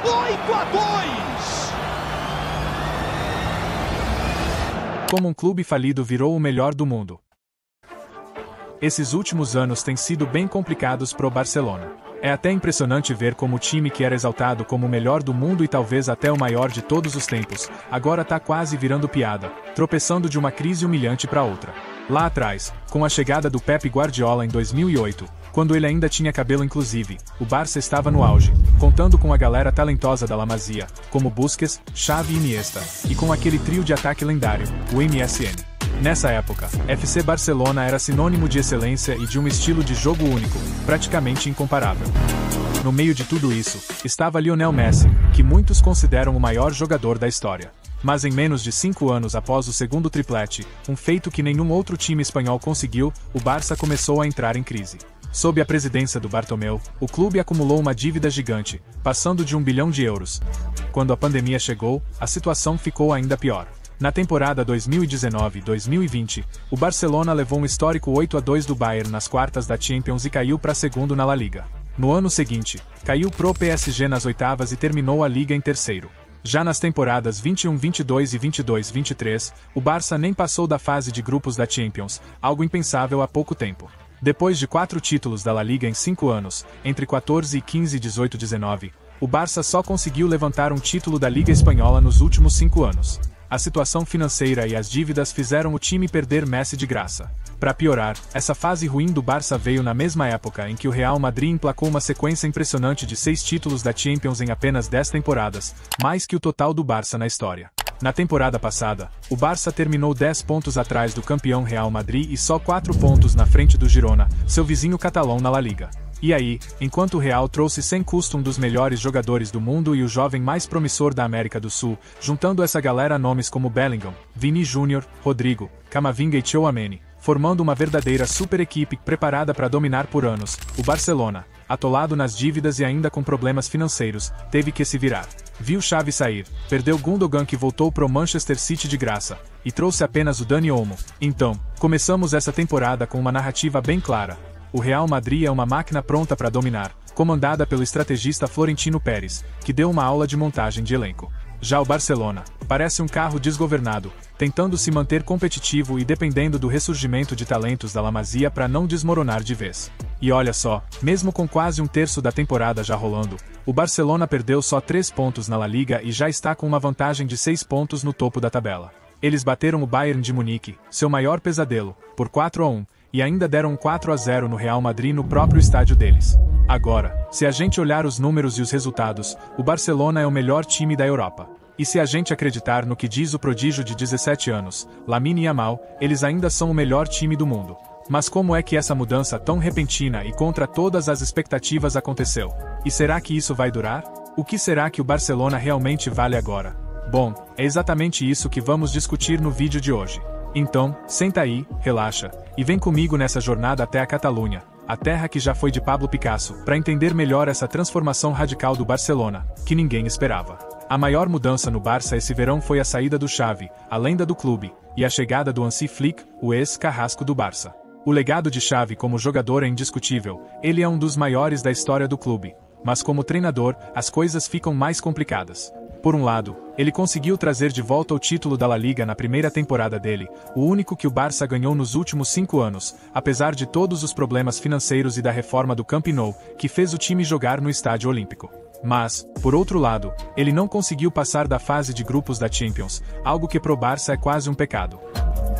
8-2. Como um clube falido virou o melhor do mundo. Esses últimos anos têm sido bem complicados para o Barcelona. É até impressionante ver como o time que era exaltado como o melhor do mundo e talvez até o maior de todos os tempos, agora tá quase virando piada, tropeçando de uma crise humilhante para outra. Lá atrás, com a chegada do Pep Guardiola em 2008, quando ele ainda tinha cabelo inclusive, o Barça estava no auge, contando com a galera talentosa da La Masia, como Busquets, Xavi e Iniesta, e com aquele trio de ataque lendário, o MSN. Nessa época, FC Barcelona era sinônimo de excelência e de um estilo de jogo único, praticamente incomparável. No meio de tudo isso, estava Lionel Messi, que muitos consideram o maior jogador da história. Mas em menos de 5 anos após o segundo triplete, um feito que nenhum outro time espanhol conseguiu, o Barça começou a entrar em crise. Sob a presidência do Bartomeu, o clube acumulou uma dívida gigante, passando de 1 bilhão de euros. Quando a pandemia chegou, a situação ficou ainda pior. Na temporada 2019-2020, o Barcelona levou um histórico 8-2 do Bayern nas quartas da Champions e caiu para segundo na La Liga. No ano seguinte, caiu pro PSG nas oitavas e terminou a Liga em terceiro. Já nas temporadas 21-22 e 22-23, o Barça nem passou da fase de grupos da Champions, algo impensável há pouco tempo. Depois de 4 títulos da La Liga em 5 anos, entre 14 e 15 e 18-19, o Barça só conseguiu levantar um título da Liga Espanhola nos últimos 5 anos. A situação financeira e as dívidas fizeram o time perder Messi de graça. Para piorar, essa fase ruim do Barça veio na mesma época em que o Real Madrid emplacou uma sequência impressionante de 6 títulos da Champions em apenas 10 temporadas, mais que o total do Barça na história. Na temporada passada, o Barça terminou 10 pontos atrás do campeão Real Madrid e só 4 pontos na frente do Girona, seu vizinho catalão na La Liga. E aí, enquanto o Real trouxe sem custo um dos melhores jogadores do mundo e o jovem mais promissor da América do Sul, juntando essa galera a nomes como Bellingham, Vini Júnior, Rodrigo, Camavinga e Tchouaméni, formando uma verdadeira super equipe preparada para dominar por anos, o Barcelona, atolado nas dívidas e ainda com problemas financeiros, teve que se virar. Viu Xavi sair, perdeu Gundogan que voltou pro Manchester City de graça, e trouxe apenas o Dani Olmo. Então, começamos essa temporada com uma narrativa bem clara. O Real Madrid é uma máquina pronta para dominar, comandada pelo estrategista Florentino Pérez, que deu uma aula de montagem de elenco. Já o Barcelona parece um carro desgovernado, tentando se manter competitivo e dependendo do ressurgimento de talentos da La Masia para não desmoronar de vez. E olha só, mesmo com quase um terço da temporada já rolando, o Barcelona perdeu só 3 pontos na La Liga e já está com uma vantagem de 6 pontos no topo da tabela. Eles bateram o Bayern de Munique, seu maior pesadelo, por 4-1, e ainda deram um 4-0 no Real Madrid no próprio estádio deles. Agora, se a gente olhar os números e os resultados, o Barcelona é o melhor time da Europa. E se a gente acreditar no que diz o prodígio de 17 anos, Lamine Yamal, eles ainda são o melhor time do mundo. Mas como é que essa mudança tão repentina e contra todas as expectativas aconteceu? E será que isso vai durar? O que será que o Barcelona realmente vale agora? Bom, é exatamente isso que vamos discutir no vídeo de hoje. Então, senta aí, relaxa, e vem comigo nessa jornada até a Catalunha, a terra que já foi de Pablo Picasso, para entender melhor essa transformação radical do Barcelona, que ninguém esperava. A maior mudança no Barça esse verão foi a saída do Xavi, a lenda do clube, e a chegada do Hansi Flick, o ex-carrasco do Barça. O legado de Xavi como jogador é indiscutível, ele é um dos maiores da história do clube, mas como treinador, as coisas ficam mais complicadas. Por um lado, ele conseguiu trazer de volta o título da La Liga na primeira temporada dele, o único que o Barça ganhou nos últimos 5 anos, apesar de todos os problemas financeiros e da reforma do Camp Nou, que fez o time jogar no Estádio Olímpico. Mas, por outro lado, ele não conseguiu passar da fase de grupos da Champions, algo que pro Barça é quase um pecado.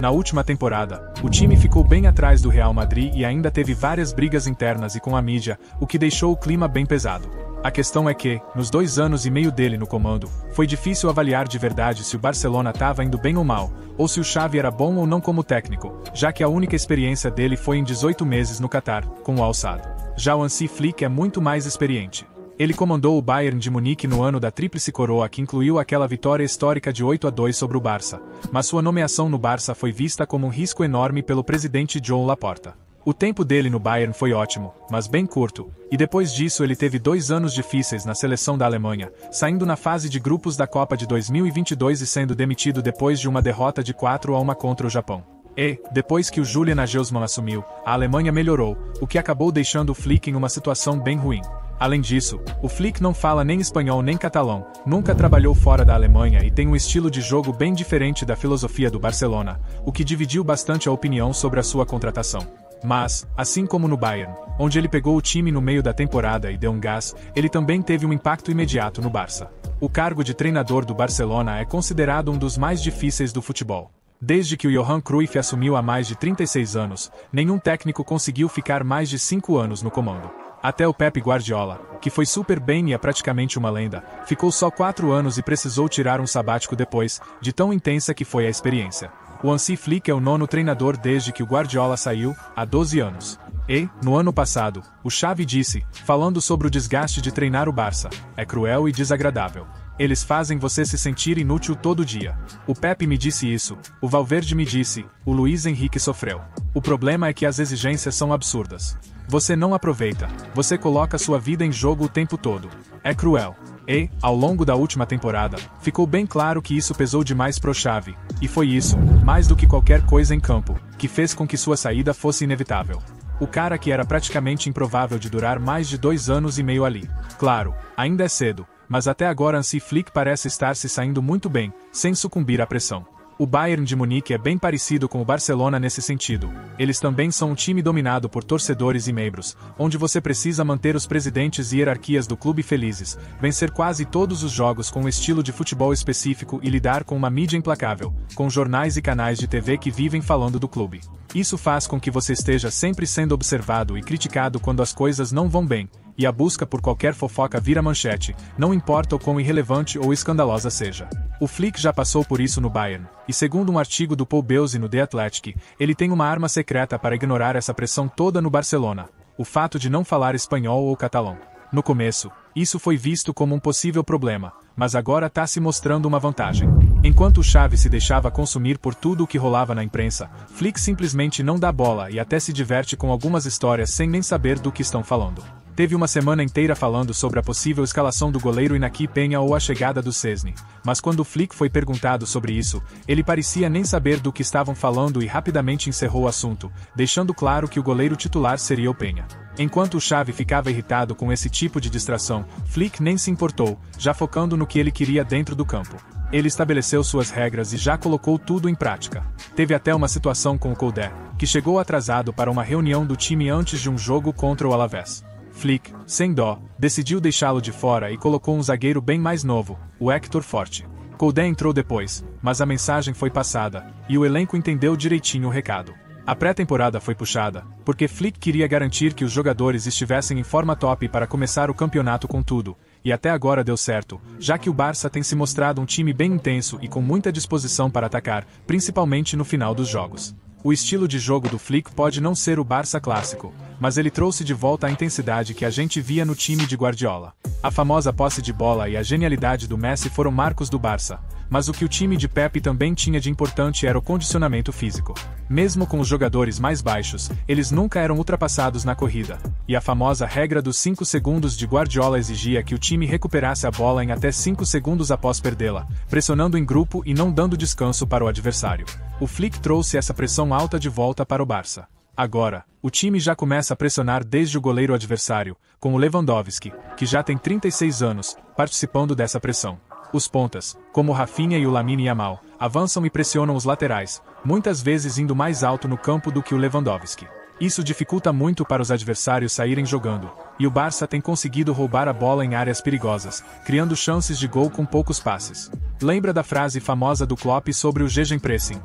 Na última temporada, o time ficou bem atrás do Real Madrid e ainda teve várias brigas internas e com a mídia, o que deixou o clima bem pesado. A questão é que, nos 2 anos e meio dele no comando, foi difícil avaliar de verdade se o Barcelona estava indo bem ou mal, ou se o Xavi era bom ou não como técnico, já que a única experiência dele foi em 18 meses no Qatar, com o Al Sadd. Já o Hansi Flick é muito mais experiente. Ele comandou o Bayern de Munique no ano da Tríplice Coroa que incluiu aquela vitória histórica de 8-2 sobre o Barça, mas sua nomeação no Barça foi vista como um risco enorme pelo presidente Joan Laporta. O tempo dele no Bayern foi ótimo, mas bem curto, e depois disso ele teve 2 anos difíceis na seleção da Alemanha, saindo na fase de grupos da Copa de 2022 e sendo demitido depois de uma derrota de 4-1 contra o Japão. E, depois que o Julian Nagelsmann assumiu, a Alemanha melhorou, o que acabou deixando o Flick em uma situação bem ruim. Além disso, o Flick não fala nem espanhol nem catalão, nunca trabalhou fora da Alemanha e tem um estilo de jogo bem diferente da filosofia do Barcelona, o que dividiu bastante a opinião sobre a sua contratação. Mas, assim como no Bayern, onde ele pegou o time no meio da temporada e deu um gás, ele também teve um impacto imediato no Barça. O cargo de treinador do Barcelona é considerado um dos mais difíceis do futebol. Desde que o Johan Cruyff assumiu há mais de 36 anos, nenhum técnico conseguiu ficar mais de 5 anos no comando. Até o Pep Guardiola, que foi super bem e é praticamente uma lenda, ficou só 4 anos e precisou tirar um sabático depois, de tão intensa que foi a experiência. O Hansi Flick é o 9º treinador desde que o Guardiola saiu, há 12 anos. E, no ano passado, o Xavi disse, falando sobre o desgaste de treinar o Barça, é cruel e desagradável. Eles fazem você se sentir inútil todo dia. O Pepe me disse isso, o Valverde me disse, o Luís Henrique sofreu. O problema é que as exigências são absurdas. Você não aproveita, você coloca sua vida em jogo o tempo todo. É cruel. E, ao longo da última temporada, ficou bem claro que isso pesou demais pro Xavi, e foi isso, mais do que qualquer coisa em campo, que fez com que sua saída fosse inevitável. O cara que era praticamente improvável de durar mais de 2 anos e meio ali. Claro, ainda é cedo, mas até agora Hansi Flick parece estar se saindo muito bem, sem sucumbir à pressão. O Bayern de Munique é bem parecido com o Barcelona nesse sentido. Eles também são um time dominado por torcedores e membros, onde você precisa manter os presidentes e hierarquias do clube felizes, vencer quase todos os jogos com um estilo de futebol específico e lidar com uma mídia implacável, com jornais e canais de TV que vivem falando do clube. Isso faz com que você esteja sempre sendo observado e criticado quando as coisas não vão bem, e a busca por qualquer fofoca vira manchete, não importa o quão irrelevante ou escandalosa seja. O Flick já passou por isso no Bayern, e segundo um artigo do Paul Beuse no The Athletic, ele tem uma arma secreta para ignorar essa pressão toda no Barcelona: o fato de não falar espanhol ou catalão. No começo, isso foi visto como um possível problema, mas agora está se mostrando uma vantagem. Enquanto o Xavi se deixava consumir por tudo o que rolava na imprensa, Flick simplesmente não dá bola e até se diverte com algumas histórias sem nem saber do que estão falando. Teve uma semana inteira falando sobre a possível escalação do goleiro Iñaki Peña ou a chegada do Szczęsny, mas quando o Flick foi perguntado sobre isso, ele parecia nem saber do que estavam falando e rapidamente encerrou o assunto, deixando claro que o goleiro titular seria o Peña. Enquanto o Xavi ficava irritado com esse tipo de distração, Flick nem se importou, já focando no que ele queria dentro do campo. Ele estabeleceu suas regras e já colocou tudo em prática. Teve até uma situação com o Koundé, que chegou atrasado para uma reunião do time antes de um jogo contra o Alavés. Flick, sem dó, decidiu deixá-lo de fora e colocou um zagueiro bem mais novo, o Héctor Forte. Koundé entrou depois, mas a mensagem foi passada, e o elenco entendeu direitinho o recado. A pré-temporada foi puxada, porque Flick queria garantir que os jogadores estivessem em forma top para começar o campeonato com tudo, e até agora deu certo, já que o Barça tem se mostrado um time bem intenso e com muita disposição para atacar, principalmente no final dos jogos. O estilo de jogo do Flick pode não ser o Barça clássico, mas ele trouxe de volta a intensidade que a gente via no time de Guardiola. A famosa posse de bola e a genialidade do Messi foram marcos do Barça, mas o que o time de Pep também tinha de importante era o condicionamento físico. Mesmo com os jogadores mais baixos, eles nunca eram ultrapassados na corrida, e a famosa regra dos 5 segundos de Guardiola exigia que o time recuperasse a bola em até 5 segundos após perdê-la, pressionando em grupo e não dando descanso para o adversário. O Flick trouxe essa pressão alta de volta para o Barça. Agora, o time já começa a pressionar desde o goleiro adversário, com o Lewandowski, que já tem 36 anos, participando dessa pressão. Os pontas, como o Rafinha e o Lamine Yamal, avançam e pressionam os laterais, muitas vezes indo mais alto no campo do que o Lewandowski. Isso dificulta muito para os adversários saírem jogando, e o Barça tem conseguido roubar a bola em áreas perigosas, criando chances de gol com poucos passes. Lembra da frase famosa do Klopp sobre o Gegenpressing?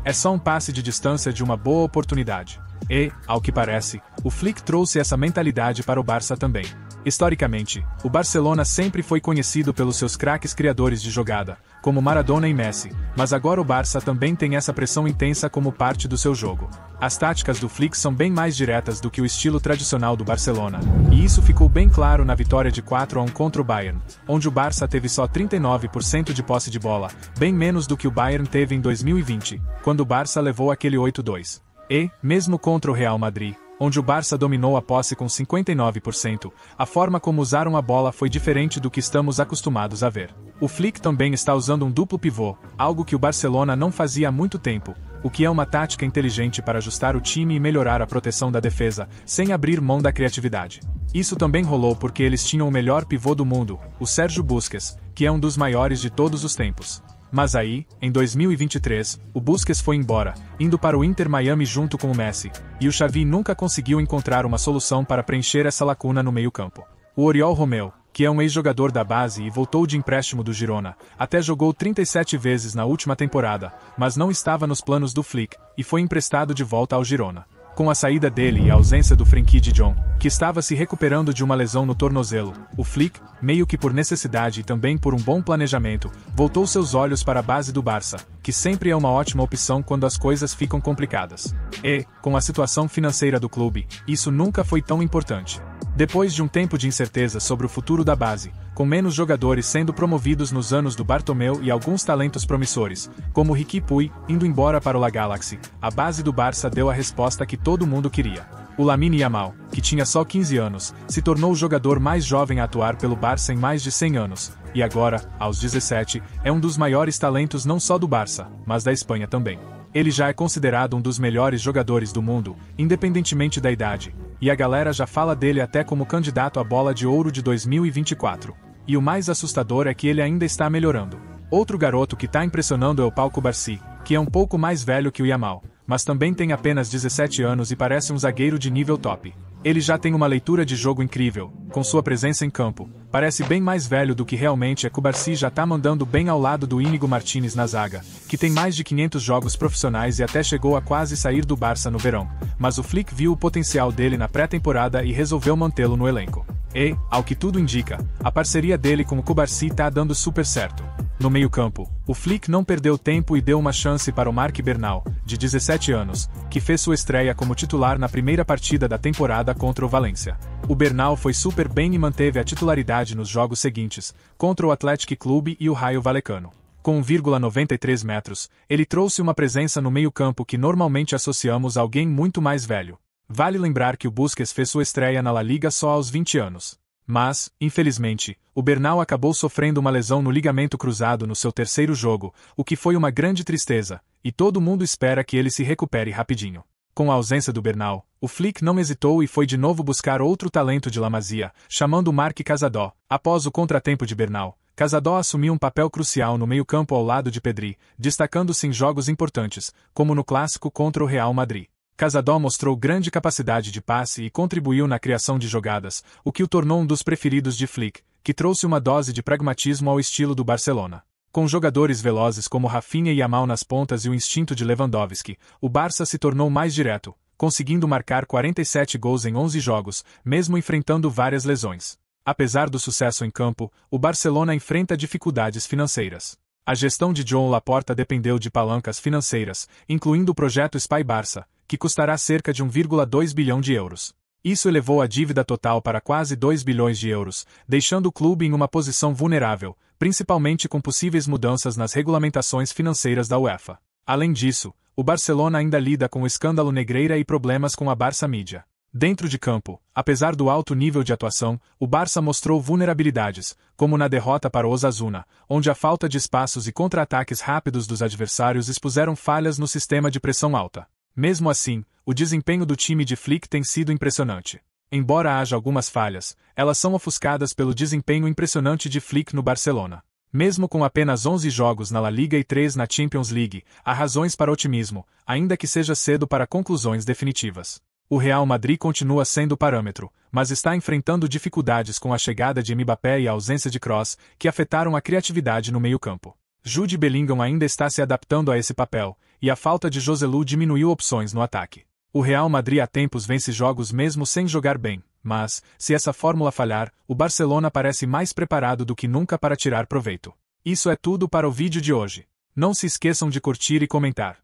É só um passe de distância de uma boa oportunidade. E, ao que parece, o Flick trouxe essa mentalidade para o Barça também. Historicamente, o Barcelona sempre foi conhecido pelos seus craques criadores de jogada, como Maradona e Messi, mas agora o Barça também tem essa pressão intensa como parte do seu jogo. As táticas do Flick são bem mais diretas do que o estilo tradicional do Barcelona, e isso ficou bem claro na vitória de 4-1 contra o Bayern, onde o Barça teve só 39% de posse de bola, bem menos do que o Bayern teve em 2020, quando o Barça levou aquele 8-2. E, mesmo contra o Real Madrid, onde o Barça dominou a posse com 59%, a forma como usaram a bola foi diferente do que estamos acostumados a ver. O Flick também está usando um duplo pivô, algo que o Barcelona não fazia há muito tempo, o que é uma tática inteligente para ajustar o time e melhorar a proteção da defesa, sem abrir mão da criatividade. Isso também rolou porque eles tinham o melhor pivô do mundo, o Sérgio Busquets, que é um dos maiores de todos os tempos. Mas aí, em 2023, o Busquets foi embora, indo para o Inter Miami junto com o Messi, e o Xavi nunca conseguiu encontrar uma solução para preencher essa lacuna no meio-campo. O Oriol Romeu, que é um ex-jogador da base e voltou de empréstimo do Girona, até jogou 37 vezes na última temporada, mas não estava nos planos do Flick, e foi emprestado de volta ao Girona. Com a saída dele e a ausência do Frenkie de Jong, que estava se recuperando de uma lesão no tornozelo, o Flick, meio que por necessidade e também por um bom planejamento, voltou seus olhos para a base do Barça, que sempre é uma ótima opção quando as coisas ficam complicadas. E, com a situação financeira do clube, isso nunca foi tão importante. Depois de um tempo de incerteza sobre o futuro da base, com menos jogadores sendo promovidos nos anos do Bartomeu e alguns talentos promissores, como Riqui Puig, indo embora para o La Galaxy, a base do Barça deu a resposta que todo mundo queria. O Lamine Yamal, que tinha só 15 anos, se tornou o jogador mais jovem a atuar pelo Barça em mais de 100 anos, e agora, aos 17, é um dos maiores talentos não só do Barça, mas da Espanha também. Ele já é considerado um dos melhores jogadores do mundo, independentemente da idade, e a galera já fala dele até como candidato à Bola de Ouro de 2024. E o mais assustador é que ele ainda está melhorando. Outro garoto que está impressionando é o Pau Cubarsí, que é um pouco mais velho que o Yamal, mas também tem apenas 17 anos e parece um zagueiro de nível top. Ele já tem uma leitura de jogo incrível, com sua presença em campo. Parece bem mais velho do que realmente é. Cubarsí já tá mandando bem ao lado do Íñigo Martínez na zaga, que tem mais de 500 jogos profissionais e até chegou a quase sair do Barça no verão. Mas o Flick viu o potencial dele na pré-temporada e resolveu mantê-lo no elenco. E, ao que tudo indica, a parceria dele com o Cubarsí tá dando super certo. No meio-campo, o Flick não perdeu tempo e deu uma chance para o Marc Bernal, de 17 anos, que fez sua estreia como titular na primeira partida da temporada contra o Valência. O Bernal foi super bem e manteve a titularidade nos jogos seguintes, contra o Athletic Clube e o Rayo Vallecano. Com 1,93 metros, ele trouxe uma presença no meio-campo que normalmente associamos a alguém muito mais velho. Vale lembrar que o Busquets fez sua estreia na La Liga só aos 20 anos. Mas, infelizmente, o Bernal acabou sofrendo uma lesão no ligamento cruzado no seu terceiro jogo, o que foi uma grande tristeza, e todo mundo espera que ele se recupere rapidinho. Com a ausência do Bernal, o Flick não hesitou e foi de novo buscar outro talento de La Masia, chamando Marc Casadó. Após o contratempo de Bernal, Casadó assumiu um papel crucial no meio-campo ao lado de Pedri, destacando-se em jogos importantes, como no clássico contra o Real Madrid. Casadó mostrou grande capacidade de passe e contribuiu na criação de jogadas, o que o tornou um dos preferidos de Flick, que trouxe uma dose de pragmatismo ao estilo do Barcelona. Com jogadores velozes como Rafinha e Yamal nas pontas e o instinto de Lewandowski, o Barça se tornou mais direto, conseguindo marcar 47 gols em 11 jogos, mesmo enfrentando várias lesões. Apesar do sucesso em campo, o Barcelona enfrenta dificuldades financeiras. A gestão de Joan Laporta dependeu de palancas financeiras, incluindo o projeto Spy Barça, que custará cerca de 1,2 bilhão de euros. Isso elevou a dívida total para quase 2 bilhões de euros, deixando o clube em uma posição vulnerável, principalmente com possíveis mudanças nas regulamentações financeiras da UEFA. Além disso, o Barcelona ainda lida com o escândalo Negreira e problemas com a Barça Mídia. Dentro de campo, apesar do alto nível de atuação, o Barça mostrou vulnerabilidades, como na derrota para o Osasuna, onde a falta de espaços e contra-ataques rápidos dos adversários expuseram falhas no sistema de pressão alta. Mesmo assim, o desempenho do time de Flick tem sido impressionante. Embora haja algumas falhas, elas são ofuscadas pelo desempenho impressionante de Flick no Barcelona. Mesmo com apenas 11 jogos na La Liga e 3 na Champions League, há razões para otimismo, ainda que seja cedo para conclusões definitivas. O Real Madrid continua sendo o parâmetro, mas está enfrentando dificuldades com a chegada de Mbappé e a ausência de Kroos, que afetaram a criatividade no meio-campo. Jude Bellingham ainda está se adaptando a esse papel, e a falta de Joselu diminuiu opções no ataque. O Real Madrid há tempos vence jogos mesmo sem jogar bem, mas, se essa fórmula falhar, o Barcelona parece mais preparado do que nunca para tirar proveito. Isso é tudo para o vídeo de hoje. Não se esqueçam de curtir e comentar.